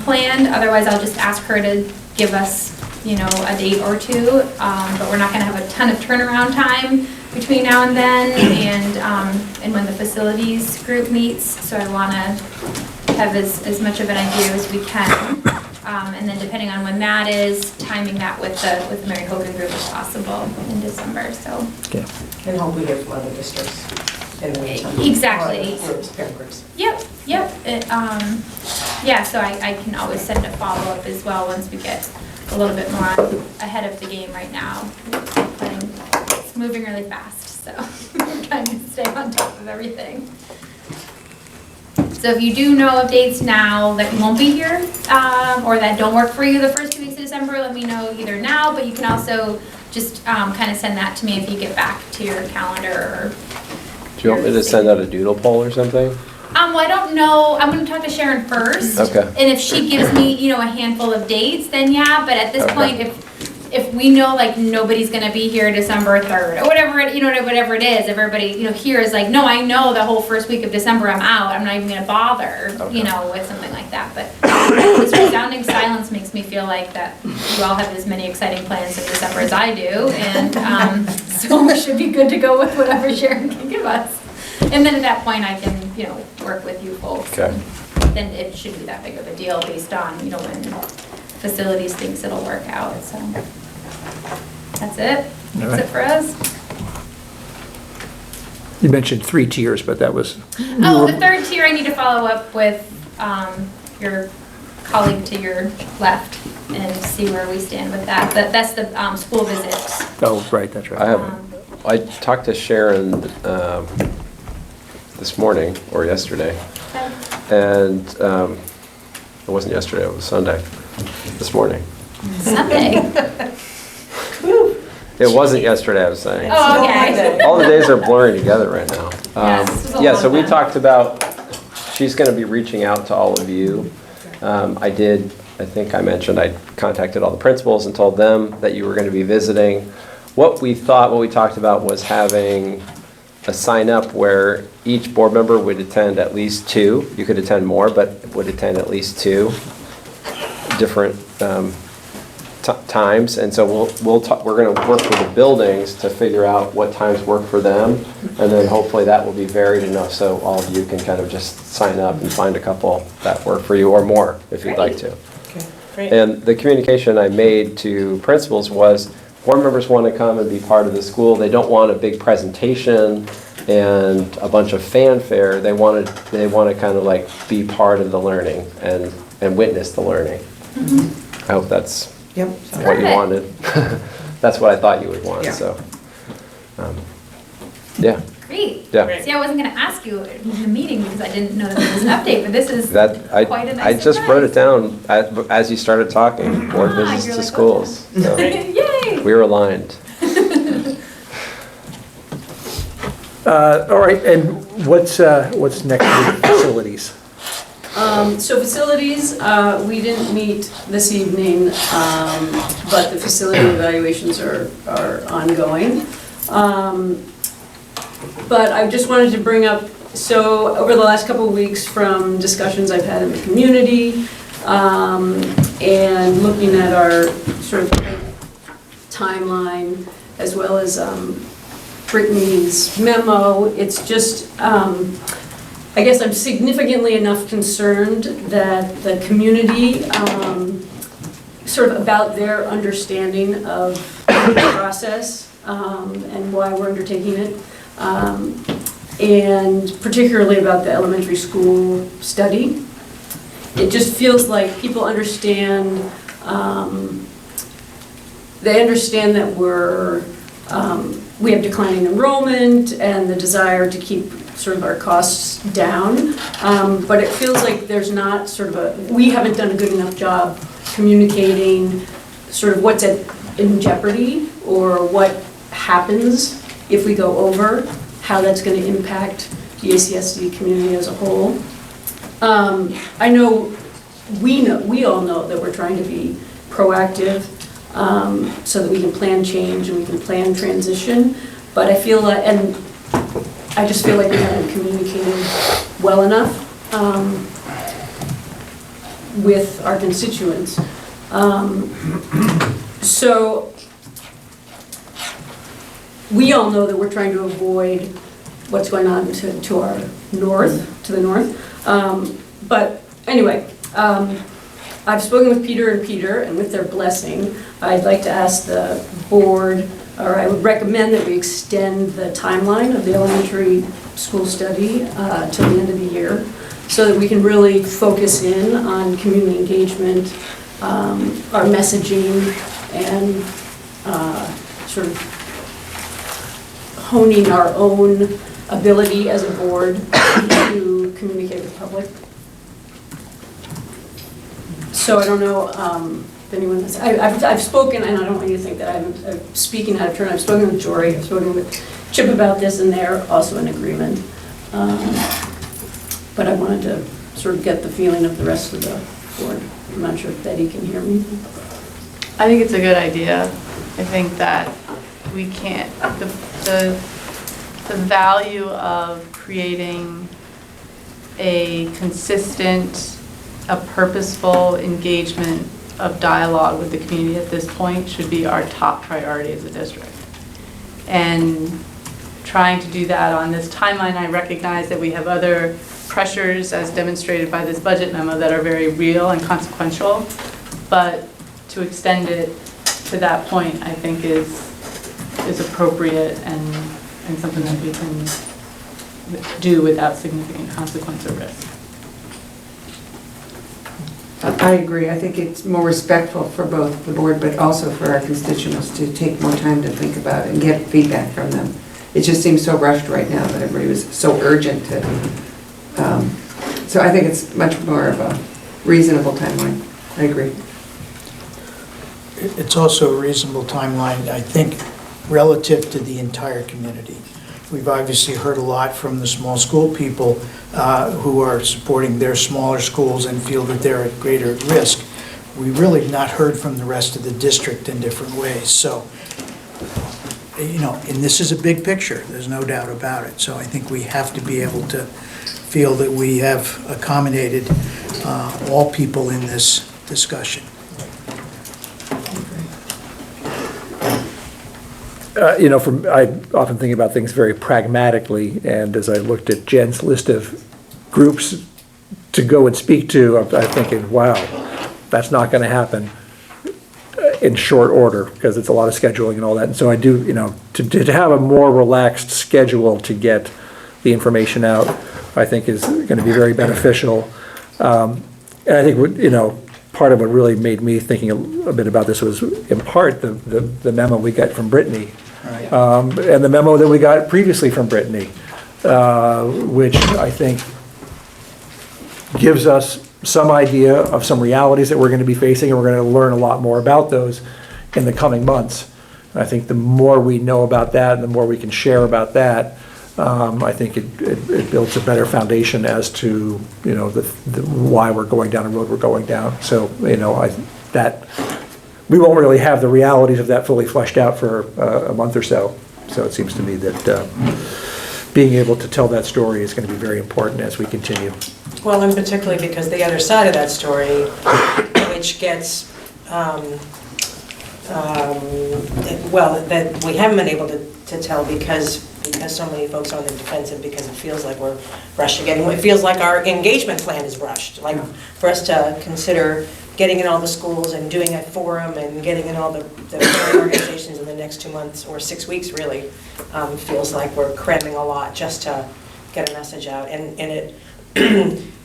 planned. Otherwise, I'll just ask her to give us, you know, a date or two. But we're not going to have a ton of turnaround time between now and then, and when the facilities group meets. So I want to have as much of an idea as we can. And then depending on when that is, timing that with the Mary Hogan group if possible in December, so. Okay. And hope we hear from other districts in the meantime. Exactly. Or other groups, parent groups. Yep. Yeah, so I can always send a follow-up as well once we get a little bit more ahead of the game right now. It's moving really fast, so we're trying to stay on top of everything. So if you do know of dates now that won't be here, or that don't work for you the first 2 weeks of December, let me know either now, but you can also just kind of send that to me if you get back to your calendar. Or Do you want me to send out a doodle poll or something? well, I don't know. I'm going to talk to Sharon first. Okay. And if she gives me, you know, a handful of dates, then yeah. But at this Okay. point, if we know like nobody's going to be here December 3rd or whatever, whatever it is, if everybody, you know, here is like, no, I know the whole first week of December I'm out. I'm not even going to bother, you know, with something like that. But this resounding silence makes me feel like that you all have as many exciting plans in December as I do. And so we should be good to go with whatever Sharon can give us. And then at that point, I can, you know, work with you folks. Okay. Then it shouldn't be that big of a deal based on, you know, when facilities thinks it'll work out, so. That's it. All That's right. it for us. You mentioned 3 tiers, but that was. Oh, the third tier, I need to follow up with your colleague to your left and see where we stand with that. But that's the school visits. Oh, right, that's right. I talked to Sharon this morning or yesterday, and it wasn't yesterday, it was Sunday, this morning. Sunday. It wasn't yesterday, I was saying. Oh, okay. All the days are blurring together right now. Yes, this was a Yeah, long so we one. talked about, she's going to be reaching out to all of you. I think I mentioned I contacted all the principals and told them that you were going to be visiting. What we talked about was having a sign up where each board member would attend at least 2. You could attend more, but would attend at least 2 different times. And so we're going to work with the buildings to figure out what times work for them. And then hopefully that will be varied enough so all of you can kind of just sign up and find a couple that work for you or more if you'd like to. Okay, great. And the communication I made to principals was, board members want to come and be part of the school. They don't want a big presentation and a bunch of fanfare. They want to kind of like be part of the learning and witness the learning. I hope that's Yep. what you Perfect. wanted. That's what I thought you would want, Yeah. so. Yeah, Great. yeah. See, I wasn't going to ask you in the meeting because I didn't know that there was an update, but this is That, quite a nice I just wrote it surprise. down as you started talking, board Ah, visits you're to like, schools. So Yay! we were aligned. All right, and what's next with facilities? So facilities, we didn't meet this evening, but the facility evaluations are ongoing. But I just wanted to bring up, so over the last couple of weeks from discussions I've had in the community, and looking at our sort of timeline, as well as Brittany's memo, it's just, I guess I'm significantly enough concerned that the community, sort of about their understanding of the process and why we're undertaking it, and particularly about the elementary school study. it just feels like people understand, they understand that we have declining enrollment and the desire to keep sort of our costs down, but it feels like there's not sort of we haven't done a good enough job communicating sort of what's in jeopardy or what happens if we go over, how that's going to impact the ACSD community as a whole. I know, we all know that we're trying to be proactive so that we can plan change and we can plan transition, but I feel like, and I just feel like we haven't communicated well enough with our constituents. So we all know that we're trying to avoid what's going on to our north, to the north. But anyway, I've spoken with Peter, and with their blessing, I'd like to ask the board, or I would recommend that we extend the timeline of the elementary school study till the end of the year, so that we can really focus in on community engagement, our messaging, and sort of honing our own ability as a board to communicate with the public. So I don't know if anyone has, I've spoken, and I don't want you to think that I'm speaking out of turn. I've spoken with Jory, I've spoken with Chip about this, and they're also in agreement. But I wanted to sort of get the feeling of the rest of the board. I'm not sure if Betty can hear me. I think it's a good idea. I think that we can't, the value of creating a consistent, a purposeful engagement of dialogue with the community at this point should be our top priority as a district. And trying to do that on this timeline, I recognize that we have other pressures as demonstrated by this budget memo that are very real and consequential, but to extend it to that point, I think is appropriate and something that we can do without significant consequence or risk. I agree. I think it's more respectful for both the board, but also for our constituents to take more time to think about it and get feedback from them. It just seems so rushed right now that everybody was so urgent to. So I think it's much more of a reasonable timeline. I agree. It's also a reasonable timeline, I think, relative to the entire community. We've obviously heard a lot from the small school people who are supporting their smaller schools and feel that they're at greater risk. We really have not heard from the rest of the district in different ways. So, you know, and this is a big picture, there's no doubt about it. So I think we have to be able to feel that we have accommodated all people in this discussion. You know, I often think about things very pragmatically, and as I looked at Jen's list of groups to go and speak to, I'm thinking, wow, that's not going to happen in short order, because it's a lot of scheduling and all that. And so I do, you know, to have a more relaxed schedule to get the information out, I think is going to be very beneficial. And I think, you know, part of what really made me thinking a bit about this was, in part, the memo we got from Brittany, and the memo that we got previously from Brittany, which I think gives us some idea of some realities that we're going to be facing, and we're going to learn a lot more about those in the coming months. I think the more we know about that and the more we can share about that, I think it builds a better foundation as to, you know, why we're going down the road we're going down. So, you know, that we won't really have the realities of that fully fleshed out for a month or so. So it seems to me that being able to tell that story is going to be very important as we continue. Well, and particularly because the other side of that story, which gets, well, that we haven't been able to tell because so many folks are on the defensive, because it feels like we're rushing it. It feels like our engagement plan is rushed. Like for us to consider getting in all the schools and doing a forum and getting in all the organizations in the next 2 months or 6 weeks really feels like we're cramming a lot just to get a message out. And it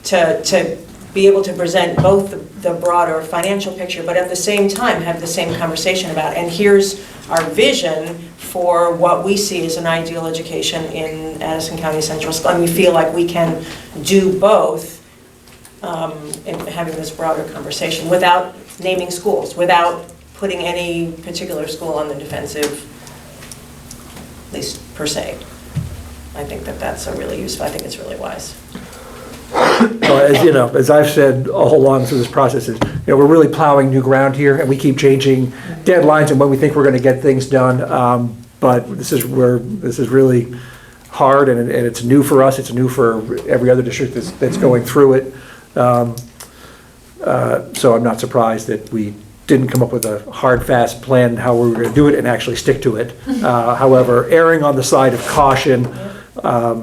to be able to present both the broader financial picture, but at the same time have the same conversation about, and here's our vision for what we see as an ideal education in Addison County Central School. And we feel like we can do both in having this broader conversation without naming schools, without putting any particular school on the defensive, at least per se. I think that that's a really useful, I think it's really wise. Well, as you know, as I've said all along through this process, is, we're really plowing new ground here, and we keep changing deadlines and when we think we're going to get things done. But this is really hard, and it's new for us. It's new for every other district that's going through it. So I'm not surprised that we didn't come up with a hard, fast plan how we were going to do it and actually stick to it. However, erring on the side of caution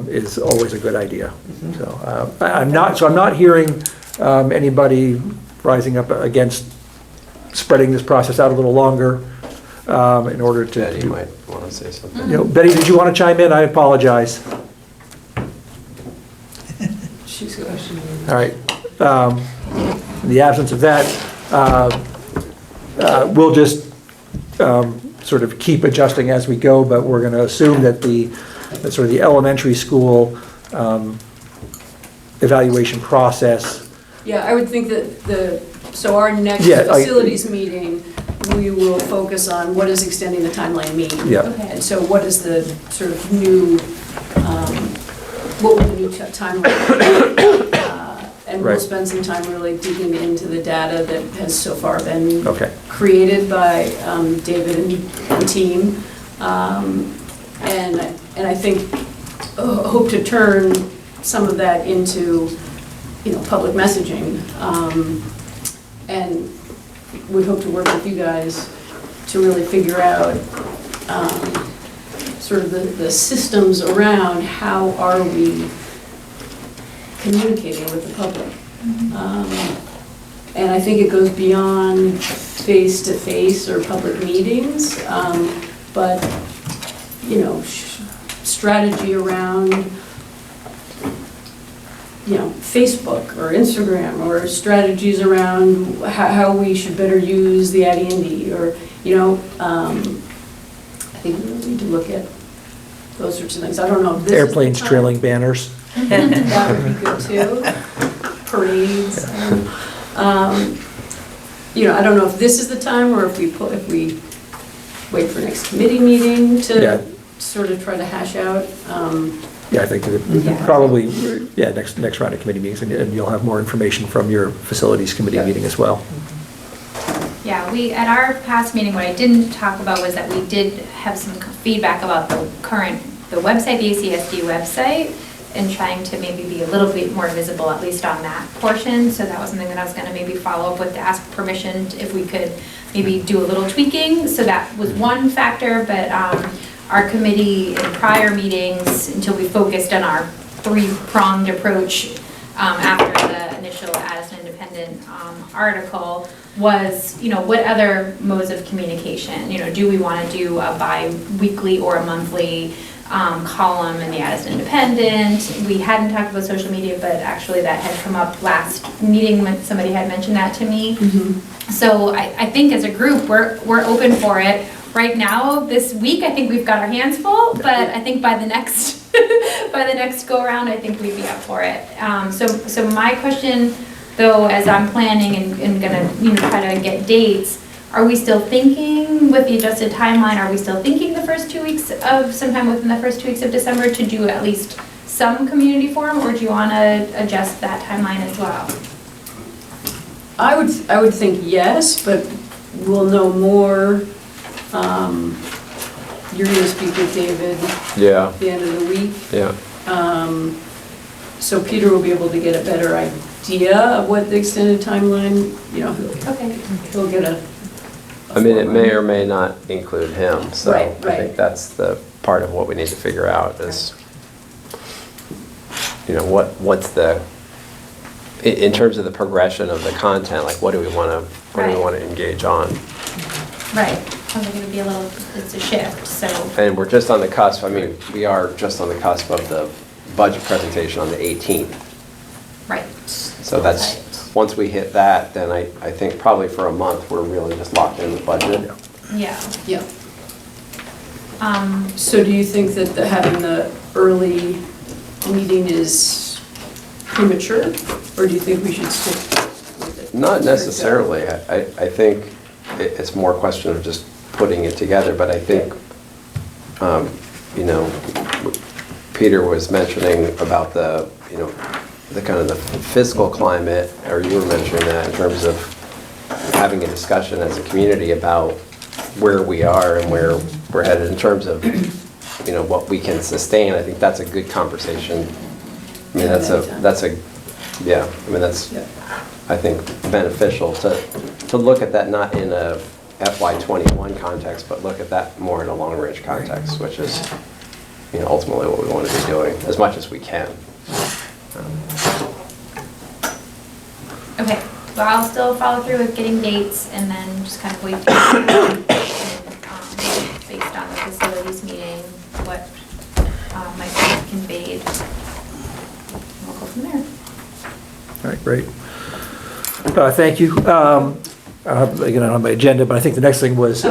is always a good idea. So I'm not hearing anybody rising up against spreading this process out a little longer in order to. Betty might want to say something. Betty, did you want to chime in? I apologize. She's got All right. In the absence of that, we'll just sort of keep adjusting as we go, but we're going to assume that that sort of the elementary school evaluation process. Yeah, I would think that so our next facilities meeting, we will focus on what does extending the timeline mean? Yeah. Okay. And so what is the sort of new, what would the new timeline be? And we'll Right. spend some time really digging into the data that has so far been Okay. created by David and team. And I think, hope to turn some of that into, public messaging. And we hope to work with you guys to really figure out sort of the systems around how are we communicating with the public. And I think it goes beyond face-to-face or public meetings, but, strategy around, Facebook or Instagram, or strategies around how we should better use the AD&D, or, I think we really need to look at those sorts of things. I don't know if this is the Airplanes time. trailing banners. That would be good too. Parades. I don't know if this is the time, or if we wait for next committee meeting Yeah. to sort of try to hash out. Yeah, I think that probably, next round of committee meetings, and you'll have more information from your facilities committee meeting as well. Yeah, at our past meeting, what I didn't talk about was that we did have some feedback about the website, the ACSD website, and trying to maybe be a little bit more visible, at least on that portion. So that was something that I was gonna maybe follow up with, to ask permission if we could maybe do a little tweaking. So that was one factor, but our committee in prior meetings, until we focused on our three-pronged approach after the initial Addison Independent article, was, what other modes of communication? Do we want to do a bi-weekly or a monthly column in the Addison Independent? We hadn't talked about social media, but actually that had come up last meeting when somebody had mentioned that to me. So I think as a group, we're open for it. Right now, this week, I think we've got our hands full, but I think by the next go around, I think we'd be up for it. So my question, though, as I'm planning and gonna try to get dates, are we still thinking with the adjusted timeline? Are we still thinking sometime within the first 2 weeks of December to do at least some community forum, or do you want to adjust that timeline as well? I would think yes, but we'll know more. You're going to speak with David at the end of the week. Yeah. So Peter will be able to get a better idea of what the extended timeline, he'll get a. I mean, it may or may not include him, so Right. I think that's the part of what we need to figure out is, what's the, in terms of the progression of the content, like what do we want to engage on? Right. Sounds like it would be it's a shift, so. And we're just on the cusp, we are just on the cusp of the budget presentation on the 18th. Right. So that's once we hit that, then I think probably for a month, we're really just locked in the budget. Yeah. Yeah. Um, So do you think that having the early meeting is premature? Or do you think we should stick with it? Not necessarily. I think it's more a question of just putting it together, but I think, you know, Peter was mentioning about the, you know, the kind of the fiscal climate, or you were mentioning that in terms of having a discussion as a community about where we are and where we're headed in terms of, you know, what we can sustain. I think that's a good conversation. I mean, that's a, yeah, I mean, that's, Yeah. I think, beneficial to look at that not in a FY21 context, but look at that more in a long-range context, which is, you know, ultimately what we want to be doing, as much as we can. okay, so I'll still follow through with getting dates and then just kind of wait. Based on the facilities meeting, what might be conveyed. We'll go from there. All right, great. Thank you. Again, I don't have my agenda, but I think the next thing was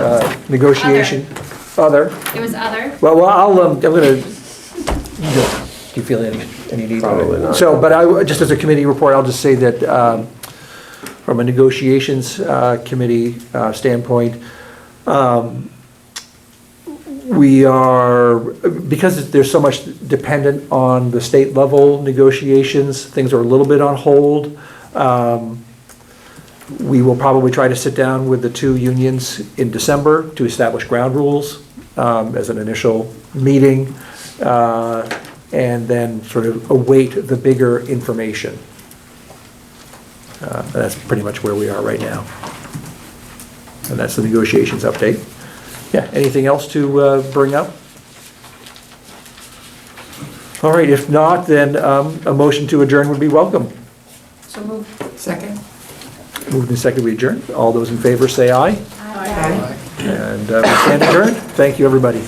negotiation. Other. It was other. Well, I'm gonna, do you feel any need? Probably not. So, but just as a committee report, I'll just say that from a negotiations committee standpoint, we are, because there's so much dependent on the state level negotiations, things are a little bit on hold. We will probably try to sit down with the two unions in December to establish ground rules as an initial meeting, and then sort of await the bigger information. That's pretty much where we are right now. And that's the negotiations update. Yeah, anything else to bring up? All right, if not, then a motion to adjourn would be welcome. So move. Second? Moved and seconded, we adjourn. All those in favor say aye. Aye. And we stand adjourned. Thank you, everybody.